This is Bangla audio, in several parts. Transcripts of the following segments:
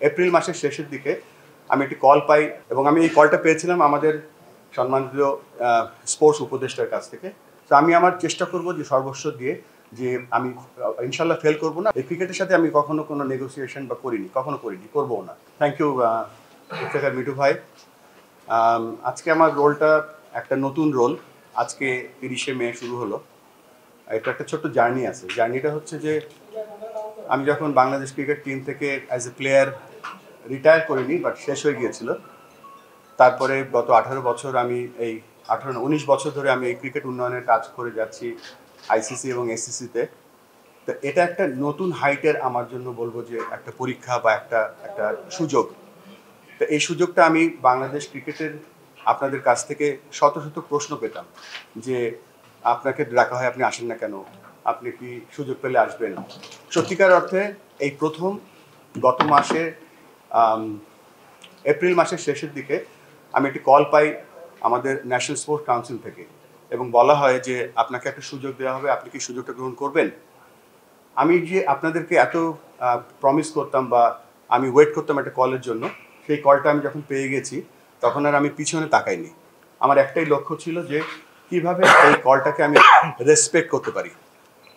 এপ্রিল মাসের শেষের দিকে আমি একটি কল পাই এবং আমি এই কলটা পেয়েছিলাম আমাদের সম্মানিত স্পোর্টস উপদেষ্টার কাছ থেকে। তো আমি আমার চেষ্টা করব যে সর্বস্ব দিয়ে যে আমি ইনশাল্লাহ ফেল করবো না। এই ক্রিকেটের সাথে আমি কখনো কোনো নেগোসিয়েশন বা কখনো করিনি, করবো না। থ্যাংক ইউ ইফতেখার মিঠু ভাই। আজকে আমার রোলটা একটা নতুন রোল, আজকে 30শে মে শুরু হলো। এটা একটা ছোট্ট জার্নি আছে। জার্নিটা হচ্ছে যে আমি যখন বাংলাদেশ ক্রিকেট টিম থেকে অ্যাজ এ প্লেয়ার রিটায়ার করিনি, বাট শেষ হয়ে গিয়েছিল। তারপরে গত 18 বছর আমি এই 19 বছর ধরে আমি এই ক্রিকেট উন্নয়নের কাজ করে যাচ্ছি আইসিসি এবং এসিসিতে। তো এটা একটা নতুন হাইটের আমার জন্য বলবো যে একটা পরীক্ষা বা একটা সুযোগ। তো এই সুযোগটা আমি বাংলাদেশ ক্রিকেটের আপনাদের কাছ থেকে শত শত প্রশ্ন পেতাম যে আপনাকে ডাকা হয়, আপনি আসেন না কেন, আপনি কি সুযোগ পেলে আসবেন। সত্যিকার অর্থে এই প্রথম গত মাসে এপ্রিল মাসের শেষের দিকে আমি একটি কল পাই আমাদের ন্যাশনাল স্পোর্টস কাউন্সিল থেকে এবং বলা হয় যে আপনাকে একটা সুযোগ দেওয়া হবে, আপনি কি সুযোগটা গ্রহণ করবেন। আমি যে আপনাদেরকে এত প্রমিস করতাম বা আমি ওয়েট করতাম একটা কলের জন্য, সেই কলটা আমি যখন পেয়ে গেছি তখন আর আমি পিছনে তাকাইনি। আমার একটাই লক্ষ্য ছিল যে কিভাবে এই কলটাকে আমি রেসপেক্ট করতে পারি।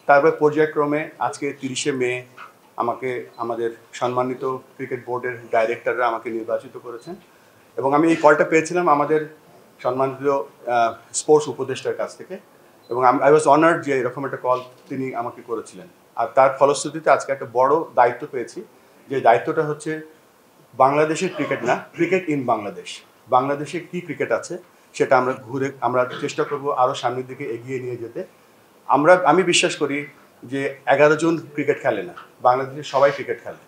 তারপর পর্যায়ক্রমে আজকে 30শে মে আমাকে আমাদের সম্মানিত ক্রিকেট বোর্ডের ডাইরেক্টররা আমাকে নির্বাচিত করেছেন এবং আমি এই কলটা পেয়েছিলাম আমাদের সম্মানিত স্পোর্টস উপদেষ্টার কাছ থেকে এবং আই ওয়াজ অনার্ড যে এরকম একটা কল তিনি আমাকে করেছিলেন। আর তার ফলশ্রুতিতে আজকে একটা বড় দায়িত্ব পেয়েছি, যে দায়িত্বটা হচ্ছে বাংলাদেশের ক্রিকেট না, ক্রিকেট ইন বাংলাদেশ। বাংলাদেশে কী ক্রিকেট আছে সেটা আমরা চেষ্টা করব আরও সামনের দিকে এগিয়ে নিয়ে যেতে। আমি বিশ্বাস করি যে 11 জন ক্রিকেট খেলে না, বাংলাদেশে সবাই ক্রিকেট খেলে।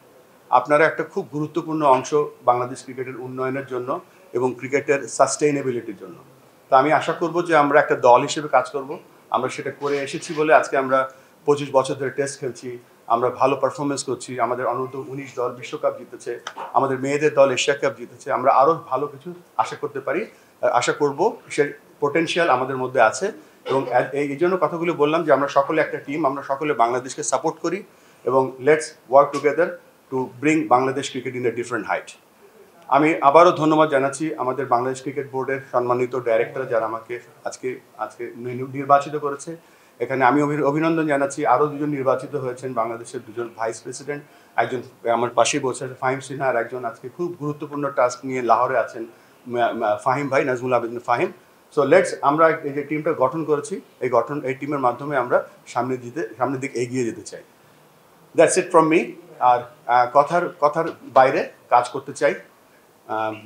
আপনারা একটা খুব গুরুত্বপূর্ণ অংশ বাংলাদেশ ক্রিকেটের উন্নয়নের জন্য এবং ক্রিকেটের সাস্টেইনেবিলিটির জন্য। তো আমি আশা করব যে আমরা একটা দল হিসেবে কাজ করব। আমরা সেটা করে এসেছি বলে আজকে আমরা 25 বছর ধরে টেস্ট খেলছি, আমরা ভালো পারফরমেন্স করছি, আমাদের অনূর্ধ্ব 19 দল বিশ্বকাপ জিতেছে, আমাদের মেয়েদের দল এশিয়া কাপ জিতেছে। আমরা আরও ভালো কিছু আশা করব, সে পোটেনশিয়াল আমাদের মধ্যে আছে এবং এই জন্য কথাগুলো বললাম যে আমরা সকলে একটা টিম, আমরা সকলে বাংলাদেশকে সাপোর্ট করি এবং let's work together to bring Bangladesh cricket in a different height. আমি আবারও ধন্যবাদ জানাচ্ছি আমাদের বাংলাদেশ ক্রিকেট বোর্ডের সম্মানিত ডাইরেক্টর যারা আমাকে আজকে নির্বাচিত করেছে। এখানে আমি অভিনন্দন জানাচ্ছি আরও দুজন নির্বাচিত হয়েছেন, বাংলাদেশের দুজন ভাইস প্রেসিডেন্ট, একজন আমার পাশেই বসে আছে ফাহিম সিনহা, আর একজন আজকে খুব গুরুত্বপূর্ণ টাস্ক নিয়ে লাহোরে আছেন ফাহিম ভাই, নাজমুল আবেদিন ফাহিম। সো আমরা এই যে টিমটা গঠন করেছি, এই টিমের মাধ্যমে আমরা সামনের দিকে এগিয়ে যেতে চাই। That's it from me. আর কথার বাইরে কাজ করতে চাই।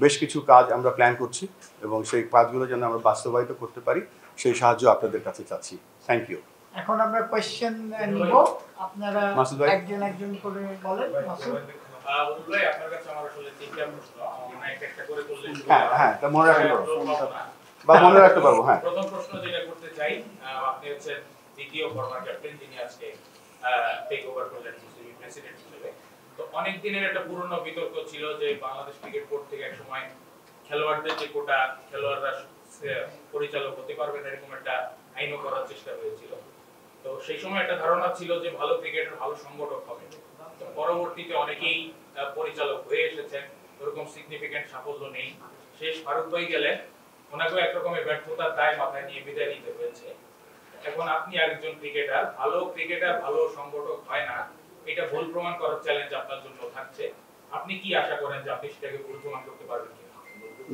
বেশ কিছু কাজ আমরা প্ল্যান করছি এবং সেই কাজগুলো যেন আমরা বাস্তবায়িত করতে পারি, সেই সাহায্য আপনাদের কাছে চাচ্ছি। Thank you. এখন আমরা কোশ্চেন নিব, আপনারা একজন করে বলেন। মাসুদ ভাই, আপনার কাছে আমার আসলে তিনটা প্রশ্ন, আমরা একটা করে বললেন। হ্যাঁ, এটা মনে রাখতে পারবো বা মনে রাখতে পারবো। হ্যাঁ, প্রথম প্রশ্ন যেটা করতে চাই, আপনি হচ্ছেন দ্বিতীয় ফরমার ক্যাপ্টেন যিনি আজকে টেক ওভার করলেন সিসিবি প্রেসিডেন্ট হিসেবে। তো অনেক দিনের একটা পুরনো বিতর্ক ছিল যে বাংলাদেশ ক্রিকেট বোর্ড থেকে এক সময় খেলোয়াড়দের যে কোটা, খেলোয়াড়রা পরিচালক হতে পারবেন এরকম একটা আইনও করার চেষ্টা হয়েছিল। তো সেই সময় একটা ধারণা ছিল যে ভালো ক্রিকেটার ভালো সংগঠক হবে। তো পরবর্তীতে অনেকেই পরিচালক হয়ে এসেছেন, ওরকম সিগনিফিকেন্ট সাফল্য নেই। শেষ ফারুক ভাই গেলেন, ওনাকেও একরকমের ব্যর্থতার দায় মাথায় নিয়ে বিদায় নিতে হয়েছে। এখন আপনি আরেকজন ক্রিকেটার, ভালো সংগঠক হয় না, এটা ভুল প্রমাণ করার চ্যালেঞ্জ আপনার জন্য থাকছে। আপনি কি আশা করেন যে আপনি সেটাকে ভুল প্রমাণ করতে পারবেন কিনা?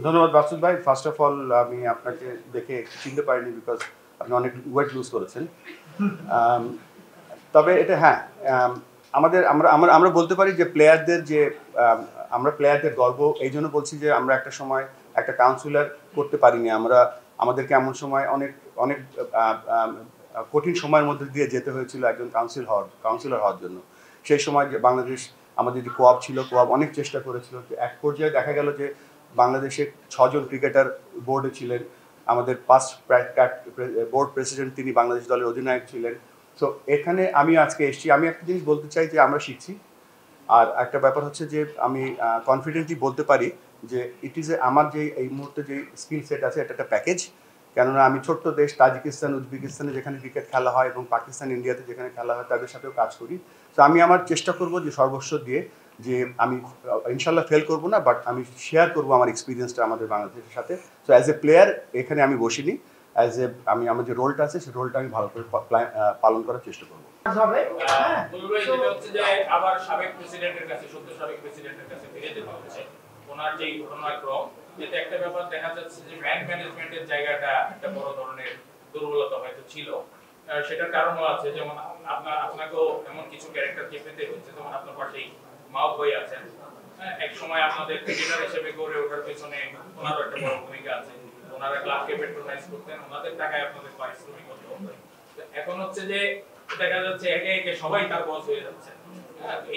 ধন্যবাদ বাসুদ ভাই। ফার্স্ট অফ অল আমি আপনাকে দেখে চিনতে পারিনি বিকজ আপনি অনেক ওয়েট লুজ করেছেন। তবে এটা হ্যাঁ, আমরা বলতে পারি যে আমরা প্লেয়ারদের গর্ব এই জন্য বলছি যে আমরা একটা সময় একটা কাউন্সিলর করতে পারিনি। আমাদেরকে এমন সময় অনেক কঠিন সময়ের মধ্যে দিয়ে যেতে হয়েছিল একজন কাউন্সিলর হওয়ার জন্য। সেই সময় যে বাংলাদেশ আমাদের যে কোয়াব ছিল, কোয়াব অনেক চেষ্টা করেছিল। এক পর্যায়ে দেখা গেল যে বাংলাদেশের 6 জন ক্রিকেটার বোর্ডে ছিলেন। আমাদের পাস্ট বোর্ড প্রেসিডেন্ট তিনি বাংলাদেশ দলের অধিনায়ক ছিলেন। সো এখানে আমি আজকে এসেছি, আমি একটা জিনিস বলতে চাই যে আমরা শিখছি। আর একটা ব্যাপার হচ্ছে যে আমি কনফিডেন্টলি বলতে পারি যে আমার যে এই মুহূর্তে যে স্কিল সেট আছে এটা একটা প্যাকেজ। কেননা আমি ছোট্ট দেশ তাজিকিস্তান, উজবেকিস্তানে যেখানে ক্রিকেট খেলা হয় এবং পাকিস্তান, ইন্ডিয়াতে যেখানে খেলা হয় তাদের সাথেও কাজ করি। তো আমি আমার চেষ্টা করব যে সর্বস্ব দিয়ে যে আমি ইনশাল্লাহ ফেল করবো না, বাট আমি শেয়ার করবো আমার এক্সপিরিয়েন্সটা আমাদের বাংলাদেশের সাথে। সো অ্যাজ এ প্লেয়ার এখানে আমি বসিনি, আমি আমার যে রোলটা আছে সেই রোলটা আমি ভালো করে পালন করার চেষ্টা করবো। যেটা হচ্ছে যে আবার সাবেক প্রেসিডেন্টের কাছে, সদ্য সাবেক প্রেসিডেন্টের কাছে ফিরে যেতে হচ্ছে ওনার যে ঘটনাক্রম, এতে একটা ব্যাপার দেখা যাচ্ছে যে ব্যাংক ম্যানেজমেন্টের জায়গাটা একটা বড় ধরনের দুর্বলতা হয়তো ছিল। সেটার কারণও আছে, যেমন আপনাকেও এমন কিছু ক্যারেক্টারকে পেতে হচ্ছে, যেমন আপনার পাশেই মাহবুব ভাই আছেন। এক সময় আপনাদের ক্রিকেটার হিসেবে গড়ে ওঠার পেছনে ওনারও একটা বড় ভূমিকা আছে। ওনারা ক্লাবকে পেট্রোনাইজ করতেন, ওনাদের টাকায় আপনাদের পারিশ্রমিক হতে হতো। এখন হচ্ছে যে দেখা যাচ্ছে একে একে সবাই তার বস হয়ে যাচ্ছে।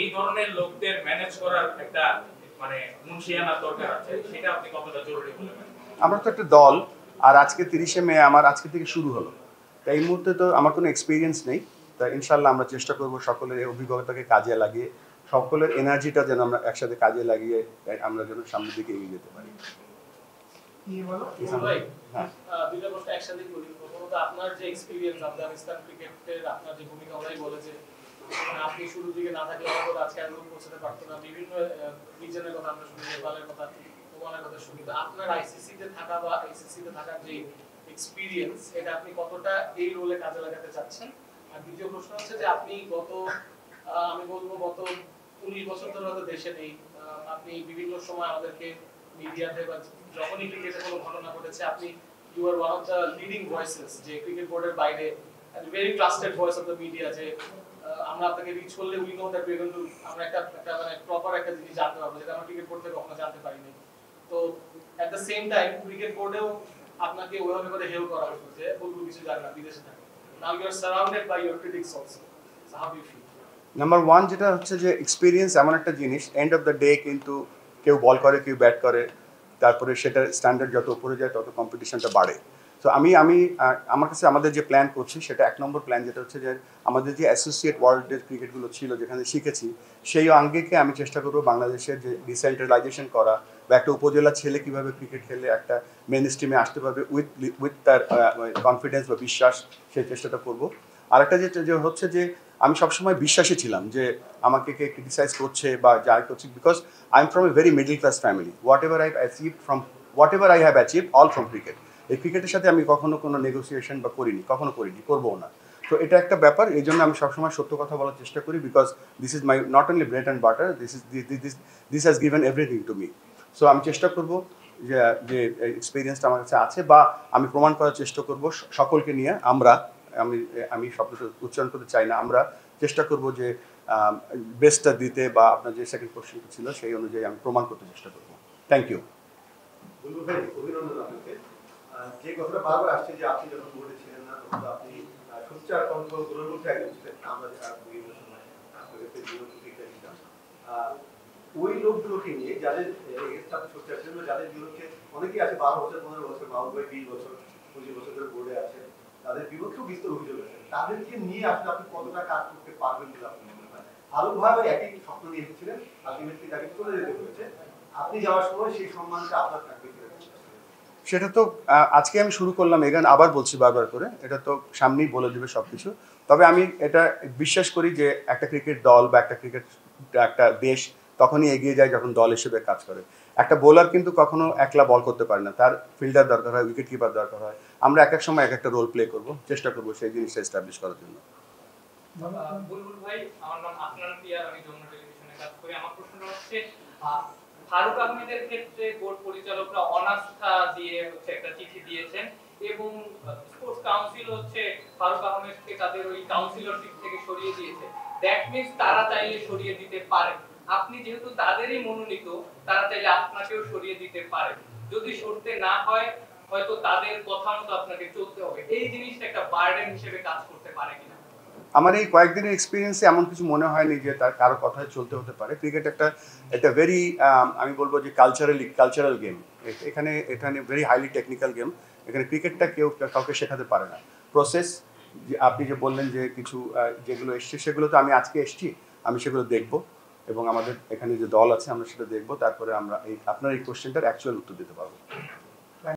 এই ধরনের লোকদের ম্যানেজ করার একটা মানে মুন্সিয়ানার দরকার আছে, সেটা আপনি কতটা জরুরি বলে মনে করেন? আমরা তো একটা দল, আর আজকে 30শে মে আমার আজকে থেকে শুরু হলো, তাই এই মুহূর্তে তো আমার কোনো এক্সপিরিয়েন্স নেই। তাই ইনশাল্লাহ আমরা চেষ্টা করবো সকলের এই অভিজ্ঞতাকে কাজে লাগিয়ে, সকলের এনার্জিটা যেন আমরা একসাথে কাজে লাগিয়ে আমরা যেন সামনের দিকে এগিয়ে যেতে পারি। হ্যাঁ, দুইটা প্রশ্ন একসাথে করি। প্রথমত আপনার যে এক্সপেরিয়েন্স আফগানিস্তান ক্রিকেটের, আপনার যে ভূমিকা ওরাই বলেছে, আপনি শুরু থেকে না থাকলে হয়তো আজকে আর পৌঁছাতে পারতো না। বিভিন্ন রিজনের কথা আমরা শুনি, নেপালের কথা, ওমানের কথা শুনি। তো আপনার আইসিসি তে থাকা বা আইসিসি তে থাকার যে এক্সপেরিয়েন্স, এটা আপনি কতটা এই রোলে কাজে লাগাতে চাচ্ছেন? আর দ্বিতীয় প্রশ্ন হচ্ছে যে আপনি আমি বলবো গত 19 বছর ধরে হয়তো দেশে নেই, আপনি বিভিন্ন সময় আমাদেরকে মিডিয়াতে বা যখনই ক্রিকেটে কোনো ঘটনা ঘটেছে, আপনি you are one of the leading voices, যে ক্রিকেট বোর্ডের বাইরে very trusted voice of the media, যে আমরা আপনাকে রিচ করলে we know that we going to, আমরা একটা মানে প্রপার একটা জিনিস জানতে পারবো, যেটা আমরা ক্রিকেট বোর্ড থেকে কখনো জানতে পারিনি। তো at the same time cricket বোর্ডেও আপনাকে ওইভাবে করে হেল্প করা হতো যে বুলবুল কিছু জানে না, বিদেশে থাকে। Now you are surrounded by your critics also, so how do you feel? Number one যেটা হচ্ছে যে এক্সপিরিয়েন্স এমন একটা জিনিস, এন্ড অফ দ্য ডে কিন্তু কেউ বল করে কেউ ব্যাট করে, তারপরে সেটার স্ট্যান্ডার্ড যত উপরে যায় তত কম্পিটিশনটা বাড়ে। তো আমি আমার কাছে আমাদের যে প্ল্যান করছি সেটা 1 নম্বর প্ল্যান, যেটা হচ্ছে যে আমাদের যে অ্যাসোসিয়েট ওয়ার্ল্ডের ক্রিকেটগুলো ছিল যেখানে শিখেছি, সেই আঙ্গিকে আমি চেষ্টা করবো বাংলাদেশের যে ডিসেন্ট্রালাইজেশন করা, বা একটা উপজেলা ছেলে কীভাবে ক্রিকেট খেলে একটা মেন স্ট্রিমে আসতে পারবে উইথ তার কনফিডেন্স বা বিশ্বাস, সেই চেষ্টাটা করবো। আরেকটা যে হচ্ছে যে আমি সবসময় বিশ্বাসী ছিলাম যে আমাকে কে ক্রিটিসাইজ করছে বা যাই করছে, because I am from a very middle class family. What ever I have achieve all from cricket. এই ক্রিকেটের সাথে আমি কখনো কোনো নেগোসিয়েশন বা করিনি, করবোও না। তো এটা একটা ব্যাপার, এই জন্য আমি সবসময় সত্য কথা বলার চেষ্টা করি, because this is my not only bread and butter, this has given everything to me. So আমি চেষ্টা করবো যে এক্সপিরিয়েন্সটা আমার কাছে আছে, বা আমি প্রমাণ করার চেষ্টা করবো সকলকে নিয়ে, আমি শব্দটা উচ্চারণ করতে চাই না, আমরা চেষ্টা করবো যে বেস্টটা দিতে, বা আপনার যে সেকেন্ড কোশ্চেনটা ছিল সেই অনুযায়ী আমি প্রমাণ করতে চেষ্টা করবো। Thank you. ভাই, অভিনন্দন আপনাকে। যে কথাটা বারবার আসছে যে আপনি যখন বোর্ডে ছিলেন না তখন আপনি সোচ্চার কণ্ঠগুলোর মধ্যে একজন ছিলেন, আমরা যারা বিভিন্ন সময় আপনাকে বিরোধ প্রতিক্রিয়া দিতাম। ওই লোকগুলোকে নিয়ে যাদের আপনি সোচ্চার ছিলেন, যাদের বিরুদ্ধে অনেকেই আছে 12 বছর 15 বছর, মাহবুব ভাই 20 বছর 25 বছর ধরে বোর্ডে আছে, তাদের বিরুদ্ধেও বিস্তর অভিযোগ আছে, তাদেরকে নিয়ে আসলে আপনি কতটা কাজ করতে পারবেন বলে আপনি মনে হয়? ভালো একই স্বপ্ন নিয়ে এসেছিলেন, আলটিমেটলি তাকে চলে যেতে হয়েছে, আপনি যাওয়ার সময় সেই সম্মানটা আপনার থাকবে কিনা? সেটা তো আজকে আমি শুরু করলাম, এখান আবার বলছি বারবার করে, এটা তো সামনেই বলে দেবে সব কিছু। তবে আমি এটা বিশ্বাস করি যে একটা ক্রিকেট দল বা একটা দেশ তখনই এগিয়ে যায় যখন দল হিসেবে কাজ করে। একটা বোলার কিন্তু কখনো একলা বল করতে পারে না, তার ফিল্ডার দরকার হয়, উইকেট কিপার দরকার হয়। আমরা এক এক সময় এক একটা রোল প্লে করবো, চেষ্টা করবো সেই জিনিসটা এস্টাবলিশ করার জন্য। বুলবুল ভাই, আমার নাম আফনান পিয়ার, আমি যমুনা টেলিভিশনে কাজ করি। আমার প্রশ্নটা হচ্ছে, ফারুক আহমেদের ক্ষেত্রে বোর্ড পরিচালকরা অনাস্থা দিয়ে একটা চিঠি দিয়েছেন, এবং স্পোর্টস কাউন্সিল ফারুক আহমেদকে তাদের ওই কাউন্সিলরশিপ থেকে সরিয়ে দিয়েছে। দ্যাট মিন্স তারা চাইলে সরিয়ে দিতে পারে। আপনি যেহেতু তাদেরই মনোনীত, তারা চাইলে আপনাকেও সরিয়ে দিতে পারে। যদি সরতে না হয়, হয়তো তাদের কথা মতো আপনাকে চলতে হবে। এই জিনিসটা একটা বার্ডেন হিসেবে কাজ করতে পারে কিনা? আমার এই কয়েকদিনের এক্সপিরিয়েন্সে এমন কিছু মনে হয়নি যে তার কারো কথায় চলতে হতে পারে। ক্রিকেট একটা ভেরি আমি বলবো যে কালচারাল গেম। এখানে ভেরি হাইলি টেকনিক্যাল গেম। এখানে ক্রিকেটটা কেউ কাউকে শেখাতে পারে না। প্রসেস, যে আপনি যে বললেন যে কিছু যেগুলো এসছে, সেগুলো তো আমি আজকে এসছি, আমি সেগুলো দেখব, এবং আমাদের এখানে যে দল আছে আমরা সেটা দেখব, তারপরে আমরা আপনার এই কোশ্চেনটার অ্যাকচুয়াল উত্তর দিতে পারবো।